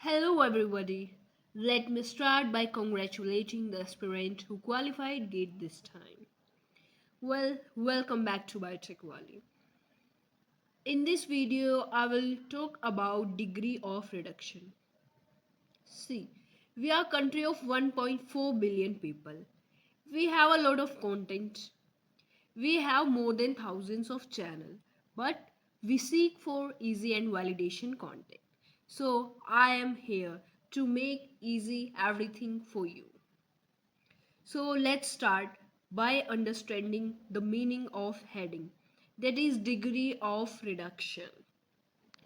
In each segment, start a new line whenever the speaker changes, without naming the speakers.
Hello, everybody. Let me start by congratulating the aspirant who qualified GATE this time. Well, welcome back to Biotech Valley. In this video, I will talk about degree of reduction. See, we are a country of 1.4 billion people. We have a lot of content. We have more than thousands of channels, but we seek for easy and validation content. So I am here to make easy everything for you. So let's start by understanding the meaning of heading, that is degree of reduction.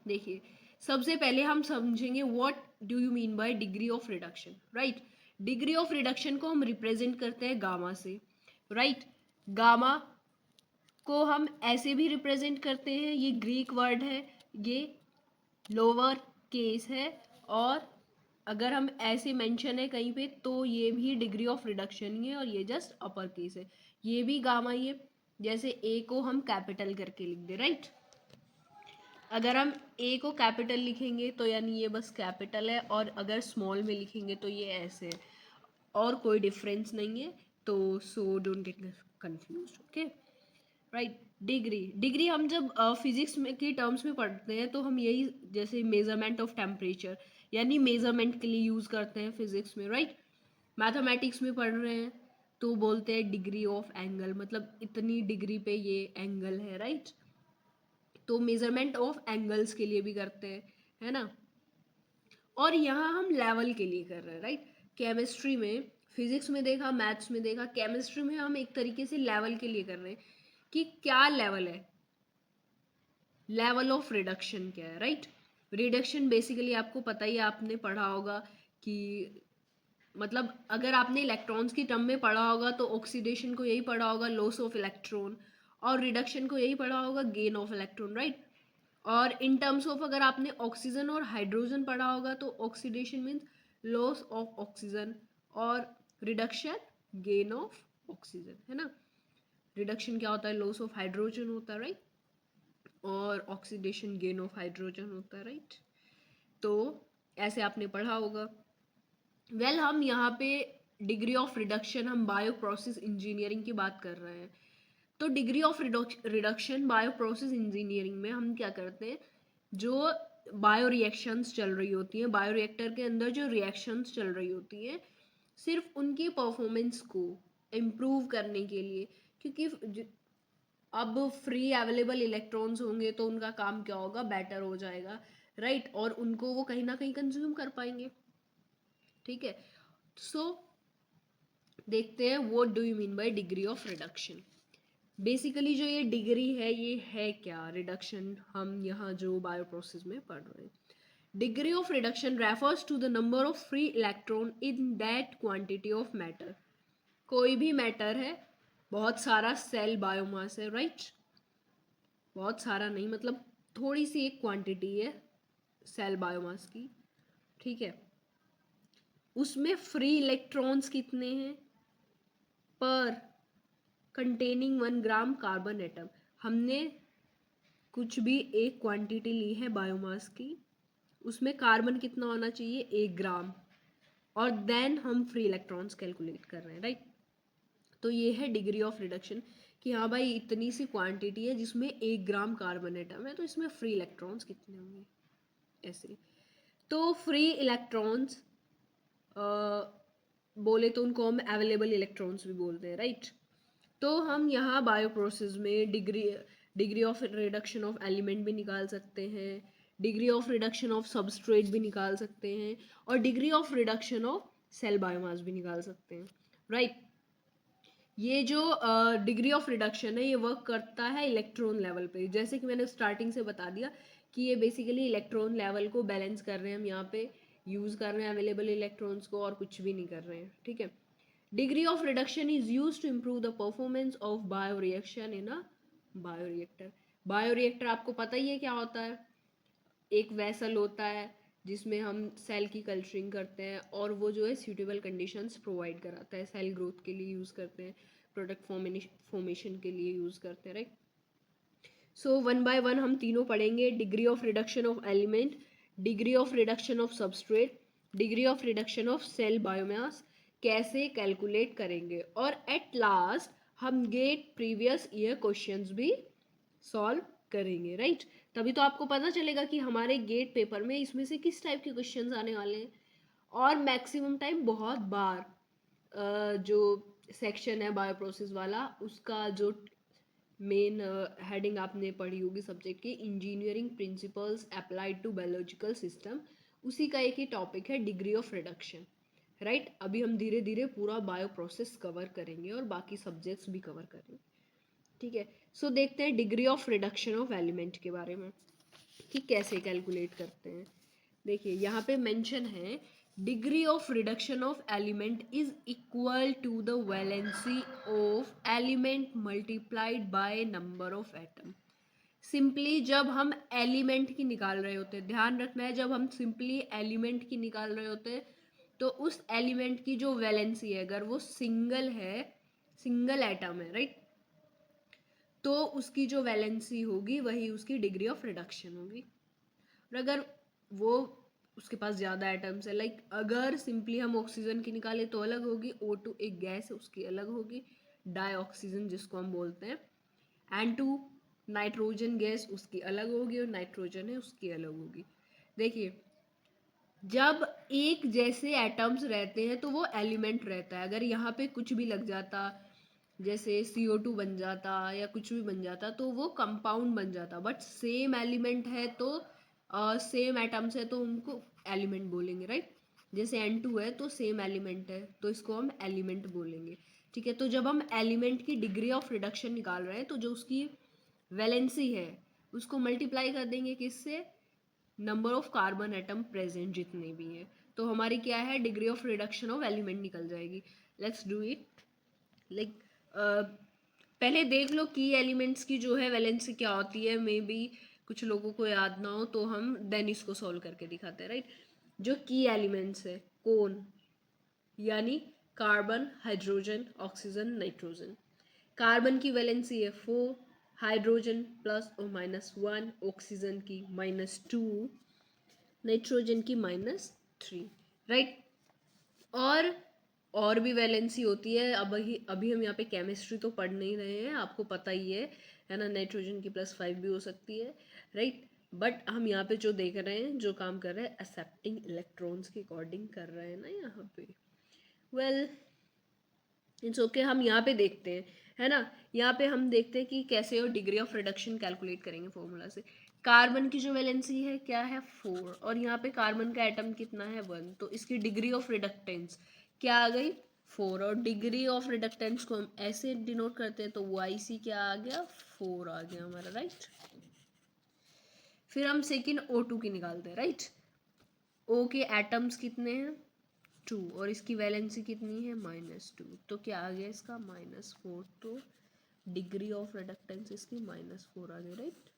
देखिए, सबसे पहले हम समझेंगे what do you mean by degree of reduction, right. Degree of reduction को हम represent करते हैं gamma से, राइट। गामा को हम ऐसे भी रिप्रेजेंट करते हैं, ये ग्रीक वर्ड है, ये लोअर केस है, और अगर हम ऐसे मेंशन है कहीं पे तो ये भी डिग्री ऑफ रिडक्शन ही है, और ये जस्ट अपर केस है, ये भी गामा ही है। जैसे ए को हम कैपिटल करके लिख दे, राइट। अगर हम ए को कैपिटल लिखेंगे तो यानी ये बस कैपिटल है, और अगर स्मॉल में लिखेंगे तो ये ऐसे है, और कोई डिफरेंस नहीं है। तो so don't get confuse, okay, right. Degree हम जब फिजिक्स में की टर्म्स में पढ़ते हैं तो हम यही, जैसे मेजरमेंट ऑफ टेम्परेचर यानी मेजरमेंट के लिए यूज़ करते हैं फिजिक्स में, राइट। मैथमेटिक्स में पढ़ रहे हैं तो बोलते हैं डिग्री ऑफ एंगल, मतलब इतनी डिग्री पे ये एंगल है, राइट। तो मेजरमेंट ऑफ एंगल्स के लिए भी करते हैं, है ना। और यहाँ हम लेवल के लिए कर रहे हैं, राइट। केमिस्ट्री में, फिजिक्स में देखा, मैथ्स में देखा, केमिस्ट्री में हम एक तरीके से लेवल के लिए कर रहे हैं कि क्या लेवल है, लेवल ऑफ रिडक्शन क्या है, राइट। रिडक्शन बेसिकली आपको पता ही है, आपने पढ़ा होगा कि मतलब अगर आपने इलेक्ट्रॉन्स की टर्म में पढ़ा होगा तो ऑक्सीडेशन को यही पढ़ा होगा, लॉस ऑफ इलेक्ट्रॉन, और रिडक्शन को यही पढ़ा होगा, गेन ऑफ इलेक्ट्रॉन, राइट। और इन टर्म्स ऑफ अगर आपने ऑक्सीजन और हाइड्रोजन पढ़ा होगा तो oxidation means loss of oxygen, और रिडक्शन गेन ऑफ ऑक्सीजन, है ना। रिडक्शन क्या होता है, लॉस ऑफ हाइड्रोजन होता है, राइट, और ऑक्सीडेशन गेन ऑफ हाइड्रोजन होता है, राइट। तो ऐसे आपने पढ़ा होगा। वेल हम यहाँ पे डिग्री ऑफ रिडक्शन, हम बायो प्रोसेस इंजीनियरिंग की बात कर रहे हैं। तो degree of reduction bio process engineering में हम क्या करते हैं, जो बायो रिएक्शंस चल रही होती हैं, बायो रिएक्टर के अंदर जो रिएक्शंस चल रही होती हैं, सिर्फ उनकी परफॉर्मेंस को इम्प्रूव करने के लिए, क्योंकि अब फ्री अवेलेबल इलेक्ट्रॉन्स होंगे तो उनका काम क्या होगा, बेटर हो जाएगा, राइट। और उनको वो कहीं ना कहीं कंज्यूम कर पाएंगे, ठीक है। सो देखते हैं what do you mean by degree of reduction. Basically जो ये डिग्री है ये है क्या, रिडक्शन हम यहाँ जो बायो प्रोसेस में पढ़ रहे हैं। Degree of reduction refers to the number of free electron in that quantity of matter. कोई भी मैटर है, बहुत सारा सेल बायोमास है, राइट। बहुत सारा नहीं, मतलब थोड़ी सी एक क्वांटिटी है सेल बायोमास की, ठीक है। उसमें फ्री इलेक्ट्रॉन्स कितने हैं पर कंटेनिंग 1 ग्राम कार्बन एटम। हमने कुछ भी एक क्वांटिटी ली है बायोमास की, उसमें कार्बन कितना होना चाहिए, 1 ग्राम, और देन हम फ्री इलेक्ट्रॉन्स कैलकुलेट कर रहे हैं, राइट। तो ये है डिग्री ऑफ रिडक्शन कि हाँ भाई इतनी सी क्वांटिटी है जिसमें 1 ग्राम कार्बन एटम है, तो इसमें फ्री इलेक्ट्रॉन्स कितने होंगे, ऐसे। तो फ्री इलेक्ट्रॉन्स बोले तो उनको हम अवेलेबल इलेक्ट्रॉन्स भी बोलते हैं, राइट। तो हम यहाँ बायो प्रोसेस में degree of reduction of element भी निकाल सकते हैं, degree of reduction of substrate भी निकाल सकते हैं, और degree of reduction of cell biomass भी निकाल सकते हैं, राइट। ये जो डिग्री ऑफ रिडक्शन है ये वर्क करता है इलेक्ट्रॉन लेवल पे, जैसे कि मैंने स्टार्टिंग से बता दिया कि ये बेसिकली इलेक्ट्रॉन लेवल को बैलेंस कर रहे हैं, हम यहाँ पे यूज़ कर रहे हैं अवेलेबल इलेक्ट्रॉन्स को, और कुछ भी नहीं कर रहे हैं, ठीक है। Degree of reduction is use to improve the performance of bio reaction in a bioreactor. Bioreactor आपको पता ही है क्या होता है, एक वेसल होता है जिसमें हम सेल की कल्चरिंग करते हैं, और वो जो है सूटेबल कंडीशंस प्रोवाइड कराता है, सेल ग्रोथ के लिए यूज़ करते हैं, प्रोडक्ट फॉर्मेशन के लिए यूज़ करते हैं, right. So one by one हम तीनों पढ़ेंगे। Degree of reduction of element, degree of reduction of substrate, degree of reduction of cell biomass कैसे कैलकुलेट करेंगे, और एट लास्ट हम गेट प्रीवियस ईयर क्वेश्चंस भी सॉल्व करेंगे, राइट। तभी तो आपको पता चलेगा कि हमारे गेट पेपर में इसमें से किस टाइप के क्वेश्चंस आने वाले हैं। और मैक्सिमम टाइम बहुत बार जो सेक्शन है बायोप्रोसेस वाला, उसका जो मेन हेडिंग आपने पढ़ी होगी सब्जेक्ट की, engineering principles applied to biological system, उसी का एक ही टॉपिक है डिग्री ऑफ रिडक्शन, राइट। अभी हम धीरे धीरे पूरा बायो प्रोसेस कवर करेंगे और बाकी सब्जेक्ट्स भी कवर करेंगे, ठीक है। सो देखते हैं degree of reduction of element के बारे में कि कैसे कैलकुलेट करते हैं। देखिए यहाँ पे मेंशन है degree of reduction of element is equal to the valency of element multiplied by number of atom. Simply जब हम एलिमेंट की निकाल रहे होते हैं, ध्यान रखना है, जब हम सिंपली एलिमेंट की निकाल रहे होते हैं तो उस एलिमेंट की जो वैलेंसी है, अगर वो सिंगल है, सिंगल एटम है, राइट, तो उसकी जो वैलेंसी होगी वही उसकी डिग्री ऑफ रिडक्शन होगी। और अगर वो उसके पास ज़्यादा एटम्स है, लाइक अगर सिंपली हम ऑक्सीजन की निकालें तो अलग होगी, O2 एक गैस है उसकी अलग होगी, डाइऑक्सीजन जिसको हम बोलते हैं, N2 नाइट्रोजन गैस उसकी अलग होगी, और नाइट्रोजन है उसकी अलग होगी। देखिए जब एक जैसे एटम्स रहते हैं तो वो एलिमेंट रहता है। अगर यहाँ पे कुछ भी लग जाता, जैसे CO2 बन जाता या कुछ भी बन जाता, तो वो कंपाउंड बन जाता। बट सेम एलिमेंट है तो सेम एटम्स है तो उनको एलिमेंट बोलेंगे, राइट। जैसे N2 है तो सेम एलिमेंट है तो इसको हम एलिमेंट बोलेंगे, ठीक है। तो जब हम एलिमेंट की डिग्री ऑफ रिडक्शन निकाल रहे हैं तो जो उसकी वैलेंसी है उसको मल्टीप्लाई कर देंगे किससे, number of carbon atom present जितने भी हैं, तो हमारी क्या है, degree of reduction of element निकल जाएगी। Let's do it. लाइक पहले देख लो की एलिमेंट्स की जो है वैलेंसी क्या होती है, मे बी कुछ लोगों को याद ना हो तो हम देन इसको सॉल्व करके दिखाते हैं, राइट। जो की एलिमेंट्स है कौन, यानी carbon, hydrogen, oxygen, nitrogen. Carbon की वैलेंसी है 4, हाइड्रोजन प्लस और -1, ऑक्सीजन की -2, नाइट्रोजन की -3, राइट। और भी वैलेंसी होती है। अभी हम यहाँ पे केमिस्ट्री तो पढ़ नहीं रहे हैं, आपको पता ही है ना, नाइट्रोजन की +5 भी हो सकती है, राइट। बट हम यहाँ पे जो देख रहे हैं, जो काम कर रहे हैं, एक्सेप्टिंग इलेक्ट्रॉन्स के अकॉर्डिंग कर रहे हैं ना यहाँ पे। वेल इट्स ओके, हम यहाँ पे देखते हैं, है ना। यहाँ पे हम देखते हैं कि कैसे वो डिग्री ऑफ रिडक्शन कैलकुलेट करेंगे फॉर्मूला से। कार्बन की जो वैलेंसी है क्या है 4, और यहाँ पे कार्बन का एटम कितना है 1, तो इसकी डिग्री ऑफ रिडक्टेंस क्या आ गई 4, और डिग्री ऑफ रिडक्टेंस को हम ऐसे डिनोट करते हैं तो YC क्या आ गया 4 आ गया हमारा, राइट। फिर हम सेकेंड O2 की निकालते हैं, राइट। O के एटम्स कितने हैं 2, और इसकी वैलेंसी कितनी है -2, तो क्या आ गया इसका -4, तो डिग्री ऑफ रिडक्टेंस इसकी -4 आ गई, राइट।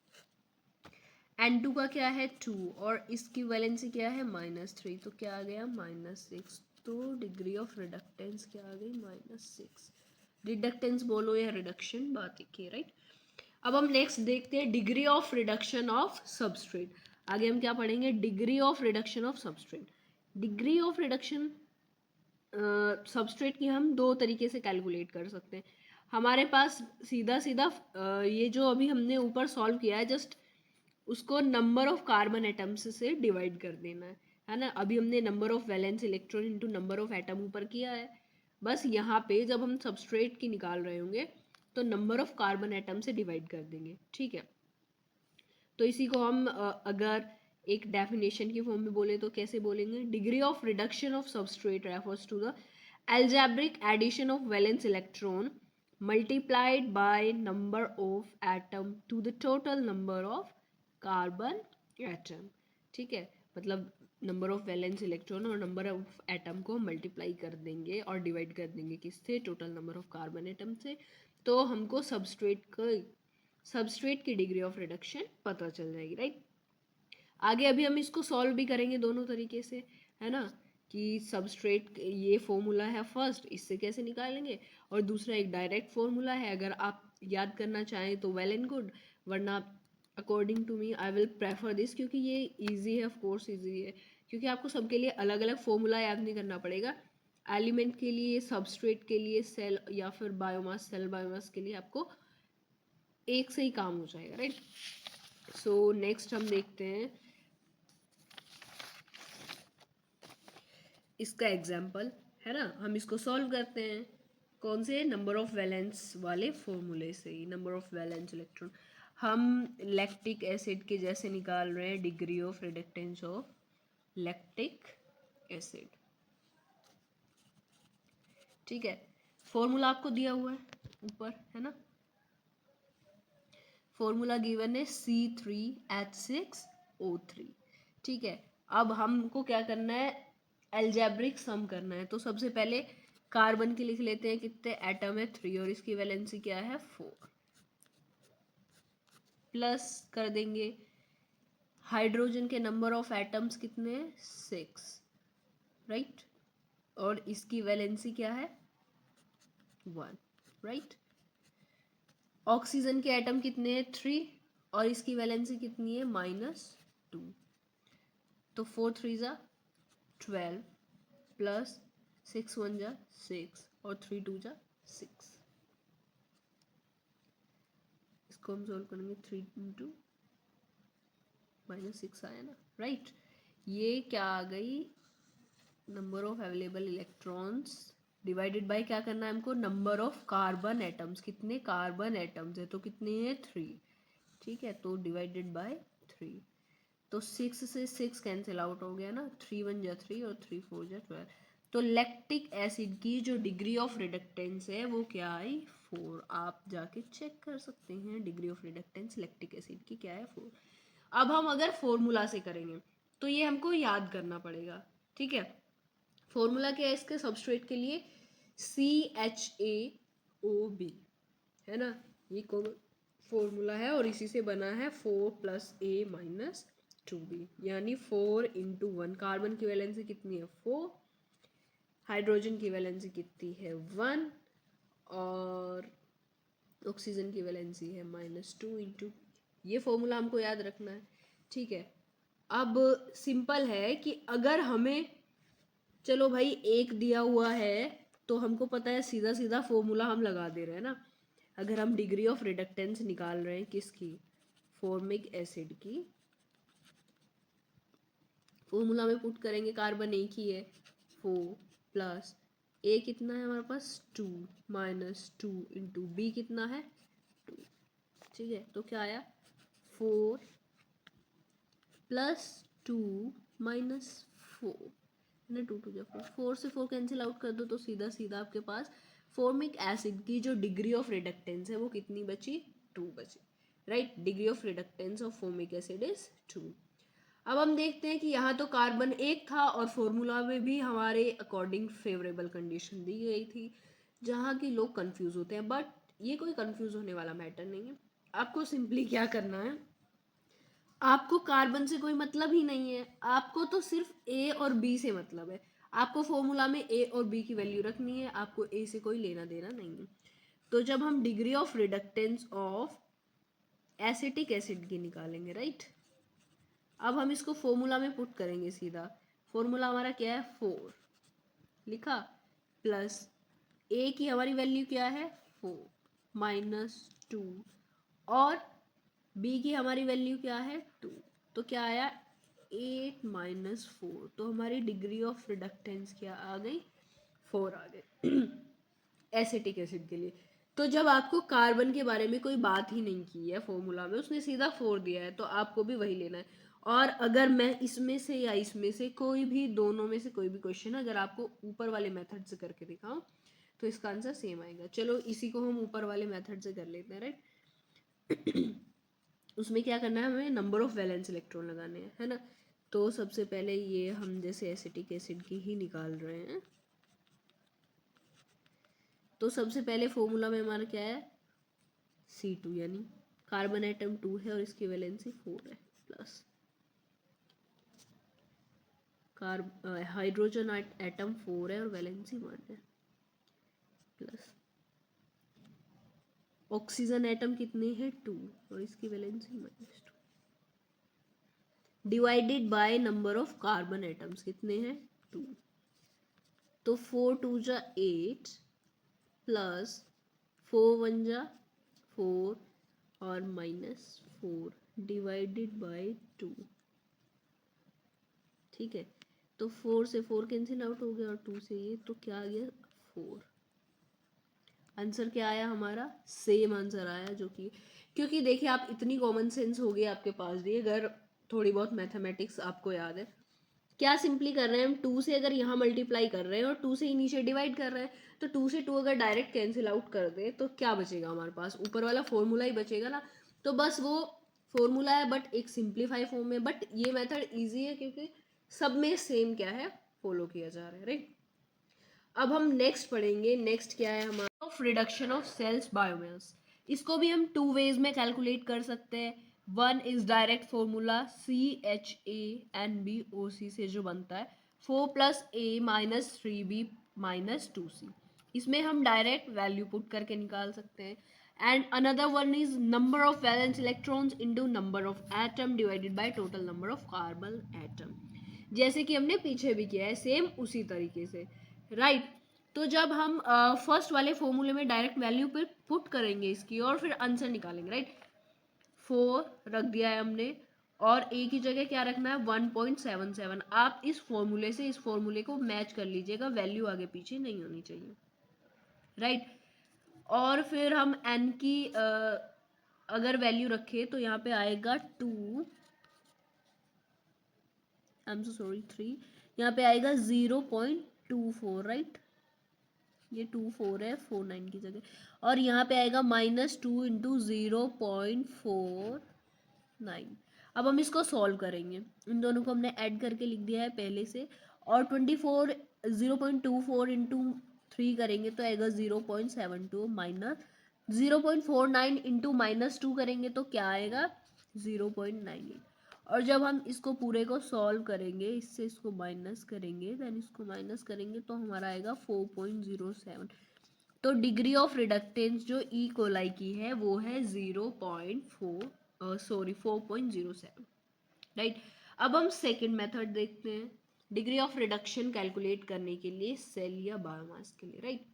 N2 का क्या है 2, और इसकी वैलेंसी क्या है -3, तो क्या आ गया -6, तो डिग्री ऑफ रिडक्टेंस क्या आ गई -6। रिडक्टेंस बोलो या रिडक्शन, बात एक ही, राइट। अब हम नेक्स्ट देखते हैं degree of reduction of substrate. आगे हम क्या पढ़ेंगे, degree of reduction of substrate. Degree of reduction substrate की हम दो तरीके से कैलकुलेट कर सकते हैं। हमारे पास सीधा सीधा ये जो अभी हमने ऊपर सॉल्व किया है, जस्ट उसको नंबर ऑफ कार्बन एटम्स से डिवाइड कर देना है ना। अभी हमने number of valence electron into number of atom ऊपर किया है, बस यहाँ पे जब हम सबस्ट्रेट की निकाल रहे होंगे तो नंबर ऑफ कार्बन एटम से डिवाइड कर देंगे, ठीक है। तो इसी को हम अगर एक डेफिनेशन की फॉर्म में बोले तो कैसे बोलेंगे, degree of reduction of substrate refers to the algebraic addition of valence electron multiplied by number of atom to the total number of carbon atom, ठीक है। मतलब नंबर ऑफ वैलेंस इलेक्ट्रॉन और नंबर ऑफ एटम को multiply कर देंगे और divide कर देंगे किससे, total number of carbon atom से, तो हमको सबस्ट्रेट की डिग्री ऑफ रिडक्शन पता चल जाएगी, राइट। आगे अभी हम इसको सॉल्व भी करेंगे दोनों तरीके से, है ना, कि सबस्ट्रेट ये फॉर्मूला है फर्स्ट, इससे कैसे निकालेंगे, और दूसरा एक डायरेक्ट फॉर्मूला है, अगर आप याद करना चाहें तो वेल एंड गुड, वरना according to me I will prefer this, क्योंकि ये इजी है, ऑफ कोर्स इजी है, क्योंकि आपको सबके लिए अलग अलग फॉर्मूला याद नहीं करना पड़ेगा। एलिमेंट के लिए, सबस्ट्रेट के लिए, सेल या फिर बायोमास, सेल बायोमास के लिए आपको एक से ही काम हो जाएगा, राइट। सो नेक्स्ट हम देखते हैं इसका एग्जाम्पल, है ना। हम इसको सॉल्व करते हैं कौन से, नंबर ऑफ वैलेंस वाले फॉर्मूले से ही। नंबर ऑफ वैलेंस इलेक्ट्रॉन हम लैक्टिक एसिड के जैसे निकाल रहे हैं, degree of reductance of lactic acid, ठीक है। फॉर्मूला आपको दिया हुआ है ऊपर, है ना। फॉर्मूला गिवन है C3H6O3, ठीक है। अब हमको क्या करना है, एल्जेब्रिक सम करना है। तो सबसे पहले कार्बन के लिख लेते हैं, कितने एटम है 3 और इसकी वैलेंसी क्या है 4, प्लस कर देंगे हाइड्रोजन के नंबर ऑफ एटम्स कितने हैं 6, राइट, और इसकी वैलेंसी क्या है 1, राइट। ऑक्सीजन के एटम कितने हैं 3 और इसकी वैलेंसी कितनी है -2, तो 4 3 जा 12 प्लस 6 1 जा 6 और 3 2 जा 6। इसको हम सॉल्व करेंगे, 3 इंटू -6 आया ना, राइट। ये क्या आ गई, number of available electrons divided by क्या करना है हमको, नंबर ऑफ कार्बन एटम्स, कितने कार्बन एटम्स है तो कितने हैं 3, ठीक है, तो डिवाइडेड बाय 3। तो 6 से 6 कैंसिल आउट हो गया ना, 3 1 जा 3 और 3 4 जा 12। तो लैक्टिक एसिड की जो डिग्री ऑफ रिडक्टेंस है वो क्या आई 4। आप जाके चेक कर सकते हैं डिग्री ऑफ रिडक्टेंस लैक्टिक एसिड की क्या है 4। अब हम अगर फॉर्मूला से करेंगे तो ये हमको याद करना पड़ेगा, ठीक है। फॉर्मूला क्या है इसके, सबस्ट्रेट के लिए CHAOB, है ना, ये कॉमन फॉर्मूला है और इसी से बना है 4 + A - 2B, यानी 4 × 1। कार्बन की वैलेंसी कितनी है 4, हाइड्रोजन की वैलेंसी कितनी है 1 और ऑक्सीजन की वैलेंसी है -2 × ये फॉर्मूला हमको याद रखना है, ठीक है। अब सिंपल है कि अगर हमें, चलो भाई एक दिया हुआ है तो हमको पता है सीधा सीधा फॉर्मूला हम लगा दे रहे हैं ना। अगर हम डिग्री ऑफ रिडक्टेंस निकाल रहे हैं किसकी, फॉर्मिक एसिड की, फॉर्मूला में पुट करेंगे, कार्बन एक ही है 4 प्लस ए कितना है हमारे पास 2 -2 × बी कितना है 2, ठीक है। तो क्या आया 4 + 2 - 4, है ना, 2 2 जा 4, 4 से 4 कैंसिल आउट कर दो तो सीधा सीधा आपके पास फॉर्मिक एसिड की जो डिग्री ऑफ रिडक्टेंस है वो कितनी बची 2 बची, right. Degree of reductance of formic acid is 2। अब हम देखते हैं कि यहाँ तो कार्बन एक था और फॉर्मूला में भी हमारे अकॉर्डिंग फेवरेबल कंडीशन दी गई थी, जहाँ की लोग कंफ्यूज होते हैं, बट ये कोई कंफ्यूज होने वाला मैटर नहीं है। आपको सिंपली क्या करना है, आपको कार्बन से कोई मतलब ही नहीं है, आपको तो सिर्फ ए और बी से मतलब है। आपको फॉर्मूला में ए और बी की वैल्यू रखनी है, आपको ए से कोई लेना देना नहीं है। तो जब हम degree of reductance of acetic acid की निकालेंगे, राइट, अब हम इसको फॉर्मूला में पुट करेंगे सीधा। फॉर्मूला हमारा क्या है 4 लिखा, प्लस ए की हमारी वैल्यू क्या है 4 -2 और बी की हमारी वैल्यू क्या है 2, तो क्या आया 8 - 4। तो हमारी डिग्री ऑफ रिडक्टेंस क्या आ गई 4 आ गई एसिटिक एसिड के लिए। तो जब आपको कार्बन के बारे में कोई बात ही नहीं की है फॉर्मूला में, उसने सीधा 4 दिया है, तो आपको भी वही लेना है। और अगर मैं इसमें से या इसमें से कोई भी, दोनों में से कोई भी क्वेश्चन अगर आपको ऊपर वाले मेथड से करके दिखाऊं तो इसका आंसर सेम आएगा। चलो इसी को हम ऊपर वाले मेथड से कर लेते हैं, राइट। उसमें क्या करना है, हमें नंबर ऑफ वैलेंस इलेक्ट्रॉन लगाने हैं, है ना। तो सबसे पहले ये हम जैसे एसिटिक एसिड की ही निकाल रहे हैं, तो सबसे पहले फॉर्मूला में हमारा क्या है C2, यानी कार्बन एटम 2 है और इसकी वैलेंसी 4 है, प्लस हाइड्रोजन एटम 4 है और वैलेंसी 1 है, प्लस ऑक्सीजन एटम कितने हैं 2 और इसकी valency -2, divided by number of carbon atoms कितने हैं 2। तो 4 2 जा 8 प्लस 4 1 जा 4 और -4 डिवाइडेड बाय 2। ठीक है, तो 4 से 4 कैंसिल आउट हो गया और 2 से ये, तो क्या आ गया 4। आंसर क्या आया हमारा, सेम आंसर आया, जो कि क्योंकि देखिए आप इतनी कॉमन सेंस हो गई आपके पास भी, अगर थोड़ी बहुत मैथमेटिक्स आपको याद है, क्या सिंपली कर रहे हैं हम 2 से अगर यहाँ मल्टीप्लाई कर रहे हैं और 2 से ही नीचे डिवाइड कर रहे हैं, तो 2 से 2 अगर डायरेक्ट कैंसिल आउट कर दे तो क्या बचेगा हमारे पास, ऊपर वाला फॉर्मूला ही बचेगा ना। तो बस वो फॉर्मूला है बट एक सिंप्लीफाई फॉर्म में, बट ये मेथड ईजी है क्योंकि सब में सेम क्या है फॉलो किया जा रहा है, राइट। अब हम नेक्स्ट पढ़ेंगे, नेक्स्ट क्या है हमारा, of reduction of cells biomass. इसको भी हम 2 वेज में कैलकुलेट कर सकते हैं। One is direct formula CHANBOC से जो बनता है 4 + A - 3B - 2C। इसमें हम डायरेक्ट वैल्यू पुट करके निकाल सकते हैं। And another one is number of valence electrons into number of atom divided by total number of carbon atom, जैसे कि हमने पीछे भी किया है सेम उसी तरीके से, राइट। तो जब हम फर्स्ट वाले फॉर्मूले में डायरेक्ट वैल्यू पे पुट करेंगे इसकी और फिर आंसर निकालेंगे, राइट। 4 रख दिया है हमने और ए की जगह क्या रखना है 1.77। आप इस फॉर्मूले से इस फॉर्मूले को मैच कर लीजिएगा, वैल्यू आगे पीछे नहीं होनी चाहिए, राइट। और फिर हम एन की अगर वैल्यू रखे तो यहाँ पे आएगा 2, आई एम सो सॉरी 3, यहाँ पे आएगा 0.24, राइट। ये 24 है 49 की जगह, और यहाँ पे आएगा -2 इंटू 0.49। अब हम इसको सॉल्व करेंगे, इन दोनों को हमने ऐड करके लिख दिया है पहले से, और 24 0.24 इंटू 3 करेंगे तो आएगा 0.72 माइनस 0.49 इंटू -2 करेंगे तो क्या आएगा 0.98। और जब हम इसको पूरे को सॉल्व करेंगे, इससे इसको माइनस करेंगे, देन इसको माइनस करेंगे तो हमारा आएगा 4.07। तो डिग्री ऑफ रिडक्टेंस जो ई कोलाई की है वो है 4.07, राइट। अब हम सेकंड मेथड देखते हैं डिग्री ऑफ रिडक्शन कैलकुलेट करने के लिए सेल या बायोमास के लिए, राइट।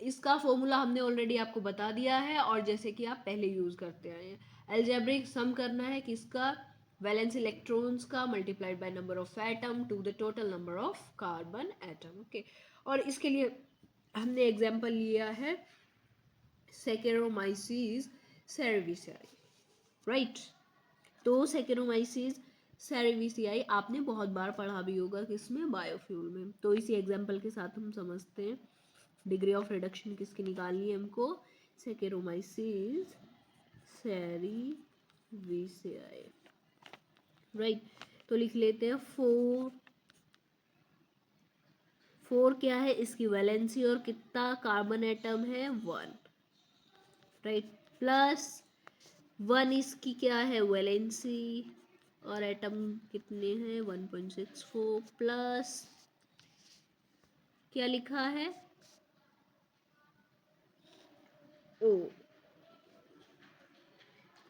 इसका फॉर्मूला हमने ऑलरेडी आपको बता दिया है और जैसे कि आप पहले यूज करते आए हैं, अलजेब्रिक सम करना है किसका, वैलेंस इलेक्ट्रॉन्स का multiplied by number of atom to the total number of carbon atom, okay. और इसके लिए हमने एग्जांपल लिया है सेकेरोमाइसिस सेरेविसियाई, राइट। तो सेकेरोमाइसिस सेरेविसियाई आपने बहुत बार पढ़ा भी होगा किसमें, बायोफ्यूल में। तो इसी एग्जांपल के साथ हम समझते हैं डिग्री ऑफ रिडक्शन किसकी निकालनी है हमको, सेकेरोमाइसिस सेरेविसियाई, राइट। तो लिख लेते हैं 4 क्या है इसकी वैलेंसी और कितना कार्बन एटम है 1, राइट, प्लस 1 इसकी क्या है वैलेंसी और एटम कितने हैं 1.64, प्लस क्या लिखा है ओ,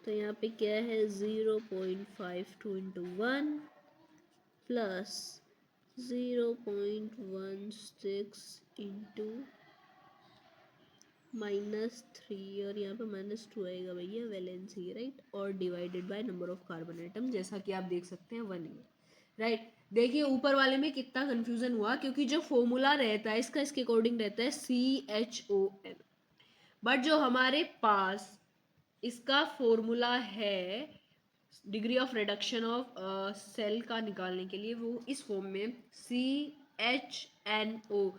तो यहाँ पे क्या है 0.52 इंटू 1 प्लस 0.16 इंटू -3 और यहाँ पे -2 आएगा भैया वैलेंसी, राइट, और divided by number of carbon atom, जैसा कि आप देख सकते हैं 1 ही, राइट। देखिए ऊपर वाले में कितना कंफ्यूजन हुआ क्योंकि जो फॉर्मूला रहता है इसका इसके अकॉर्डिंग रहता है CHON, बट जो हमारे पास इसका फॉर्मूला है degree of reduction of cell का निकालने के लिए वो इस फॉर्म में CHNO।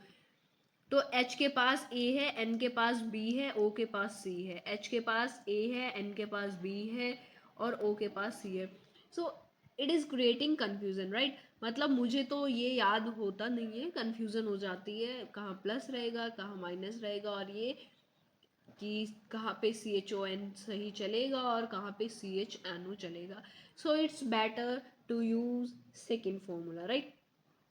तो H के पास A है, N के पास B है, O के पास C है, H के पास A है, N के पास B है और O के पास C है। So it is creating confusion, right. मतलब मुझे तो ये याद होता नहीं है, कन्फ्यूजन हो जाती है कहाँ प्लस रहेगा कहाँ माइनस रहेगा, और ये कि कहाँ पे CHON सही चलेगा और कहाँ पे CHNO चलेगा। So it's better to use second formula, right.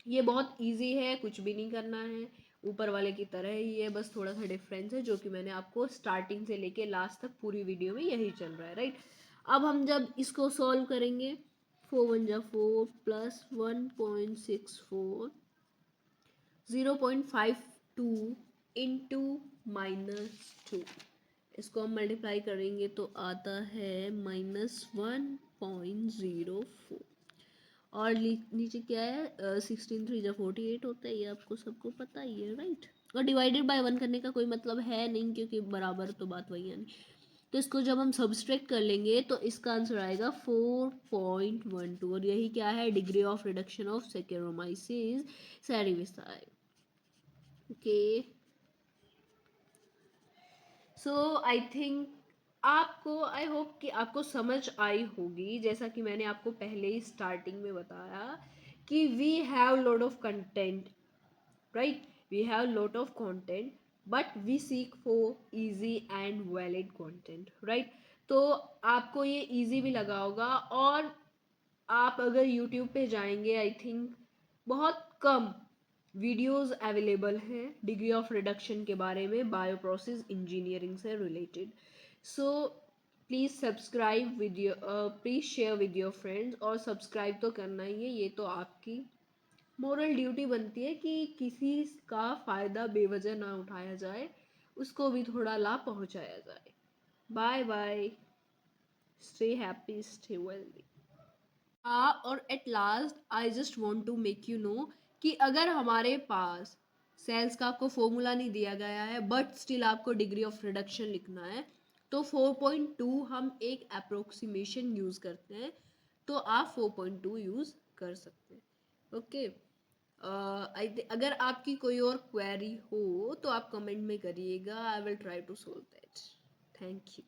ये बहुत इजी है, कुछ भी नहीं करना है, ऊपर वाले की तरह ही है, बस थोड़ा सा डिफरेंस है जो कि मैंने आपको स्टार्टिंग से लेके लास्ट तक पूरी वीडियो में यही चल रहा है, राइट। अब हम जब इसको सॉल्व करेंगे 4 1 जा 4 प्लस 1.64 0.52 इंटू -2। इसको हम मल्टीप्लाई करेंगे तो आता है -1.04। और नीचे क्या है, 16 3 जा 48 होता है, ये आपको सबको पता ही है राइट। और डिवाइडेड बाय 1 करने का कोई मतलब है नहीं, क्योंकि बराबर तो बात वही है नहीं। तो इसको जब हम सब्सट्रैक्ट कर लेंगे तो इसका आंसर आएगा 4.12। और यही क्या है, degree of reduction of Saccharomyces cerevisiae. Okay, so I think आपको, आई होप कि आपको समझ आई होगी, जैसा कि मैंने आपको पहले ही स्टार्टिंग में बताया कि we have lot of content, right, we have lot of content but we seek for easy and valid content, right। तो आपको ये easy भी लगा होगा। और आप अगर YouTube पे जाएंगे, आई थिंक बहुत कम वीडियोस अवेलेबल हैं डिग्री ऑफ रिडक्शन के बारे में, बायो प्रोसेस इंजीनियरिंग से related. So please subscribe video, please share with your friends, और सब्सक्राइब तो करना ही है, ये तो आपकी मोरल ड्यूटी बनती है कि किसी का फ़ायदा बेवजह ना उठाया जाए, उसको भी थोड़ा लाभ पहुंचाया जाए। Bye bye, stay happy, stay healthy. और at last I just want to make you know कि अगर हमारे पास सेल्स का आपको फॉर्मूला नहीं दिया गया है बट स्टिल आपको डिग्री ऑफ रिडक्शन लिखना है, तो 4.2 हम एक अप्रोक्सीमेशन यूज़ करते हैं, तो आप 4.2 यूज़ कर सकते हैं। ओके, अगर आपकी कोई और क्वेरी हो तो आप कमेंट में करिएगा, I will try to solve that. Thank you.